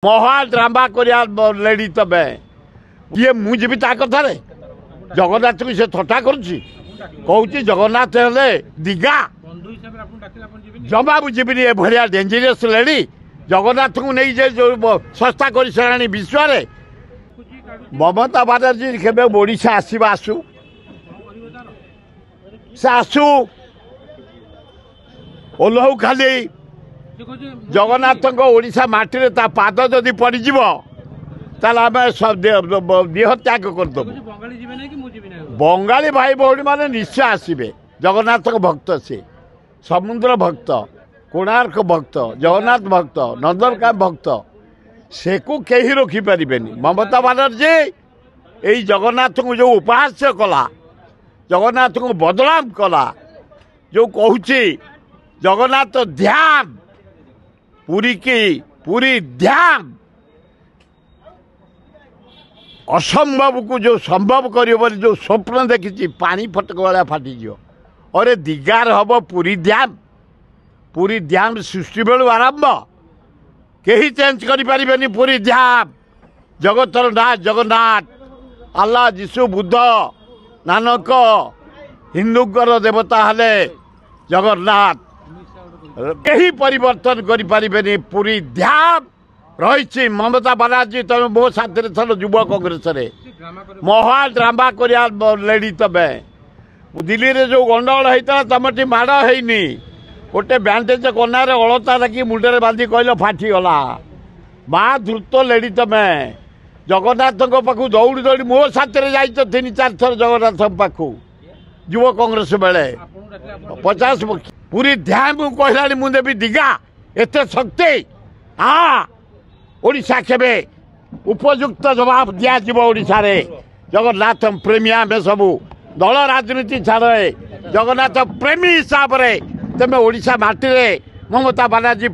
ମହା ଡ୍ରାମା କରିବା ଲେଡି ତମେ କିଏ ମୁଁ ଯିବି ତା କଥାରେ ଜଗନ୍ନାଥଙ୍କୁ ସେ ଥଟ୍ଟା କରୁଛି କହୁଛି ଜଗନ୍ନାଥ ହେଲେ ଦିଗା ଜମା ବୁଝିବିନି ଏଭଳିଆ ଡେଞ୍ଜରିୟସ୍ ଲେଡି ଜଗନ୍ନାଥଙ୍କୁ ନେଇ ଯେ ଯେଉଁ ସଂସ୍ଥା କରିସାରିଲାଣି ବିଶ୍ୱରେ ମମତା ବାନାର୍ଜୀ କେବେ ଓଡ଼ିଶା ଆସିବା ଆସୁ ସେ ଆସୁ ଓହ୍ଲଉ ଖାଲି ଜଗନ୍ନାଥଙ୍କ ଓଡ଼ିଶା ମାଟିରେ ତା ପାଦ ଯଦି ପଡ଼ିଯିବ ତାହେଲେ ଆମେ ଦେହ ତ୍ୟାଗ କରିଦେବୁ ବଙ୍ଗାଳୀ ଭାଇ ଭଉଣୀ ମାନେ ନିଶ୍ଚୟ ଆସିବେ ଜଗନ୍ନାଥଙ୍କ ଭକ୍ତ ସେ ସମୁଦ୍ର ଭକ୍ତ କୋଣାର୍କ ଭକ୍ତ ଜଗନ୍ନାଥ ଭକ୍ତ ନନ୍ଦନକାନନ ଭକ୍ତ ସେକୁ କେହି ରୋକିପାରିବେନି ମମତା ବାନାର୍ଜୀ ଏଇ ଜଗନ୍ନାଥଙ୍କୁ ଯେଉଁ ଉପହାସ୍ୟ କଲା ଜଗନ୍ନାଥଙ୍କୁ ବଦନାମ କଲା ଯେଉଁ କହୁଛି ଜଗନ୍ନାଥ ଧ୍ୟାନ ପୁରୀ କି ପୁରୀ ଧ୍ୟାନ ଅସମ୍ଭବକୁ ଯେଉଁ ସମ୍ଭବ କରିବ ବୋଲି ଯେଉଁ ସ୍ୱପ୍ନ ଦେଖିଛି ପାଣି ଫଟକ ଭଳିଆ ଫାଟିଯିବ ଅରେ ଦିଗାର ହେବ ପୁରୀ ଧ୍ୟାନ ସୃଷ୍ଟି ବେଳୁ ଆରମ୍ଭ କେହି ଚେଞ୍ଜ କରିପାରିବେନି ପୁରୀ ଧ୍ୟାନ ଜଗତର ନାଥ ଜଗନ୍ନାଥ ଆଲ୍ଲାହ ଯୀଶୁ ବୁଦ୍ଧ ନାନକ ହିନ୍ଦୁଙ୍କର ଦେବତା ହେଲେ ଜଗନ୍ନାଥ କେହି ପରିବର୍ତ୍ତନ କରିପାରିବେନି ପୁରୀ ଧ୍ୟାନ ରହିଛି ମମତା ବାନାର୍ଜୀ ତମେ ମୋ ସାଥିରେ ଥର ଯୁବ କଂଗ୍ରେସରେ ମହା ଡ୍ରାମା କରିବା ଲେଡି ତମେ ଦିଲ୍ଲୀରେ ଯେଉଁ ଗଣ୍ଡଗୋଳ ହେଇଥିଲା ତମଠି ମାଡ଼ ହେଇନି ଗୋଟେ ବ୍ୟାଣ୍ଡେଜ କନାରେ ଅଳତା ଲାଗି ମୁଣ୍ଡରେ ବାନ୍ଧି କହିଲ ଫାଟିଗଲା ମା ଦ୍ରୁତ ଲେଡି ତମେ ଜଗନ୍ନାଥଙ୍କ ପାଖକୁ ଦୌଡ଼ି ଦୌଡ଼ି ମୋ ସାଥିରେ ଯାଇଛ 3-4 ଥର ଜଗନ୍ନାଥଙ୍କ ପାଖକୁ ଯୁବ କଂଗ୍ରେସ ବେଳେ 50 ପୁରୀ ଧ୍ୟାନ ମୁଁ କହିଲାଣି ମୁଁ ଦେବି ଦିଗା ଏତେ ଶକ୍ତି ଓଡ଼ିଶା କେବେ ଉପଯୁକ୍ତ ଜବାବ ଦିଆଯିବ ଓଡ଼ିଶାରେ ଜଗନ୍ନାଥ ପ୍ରେମୀ ଆମେ ସବୁ ଦଳ ରାଜନୀତି ଛାଡ଼ ଜଗନ୍ନାଥ ପ୍ରେମୀ ହିସାବରେ ତେମେ ଓଡ଼ିଶା ମାଟିରେ ମମତା ବାନାର୍ଜୀ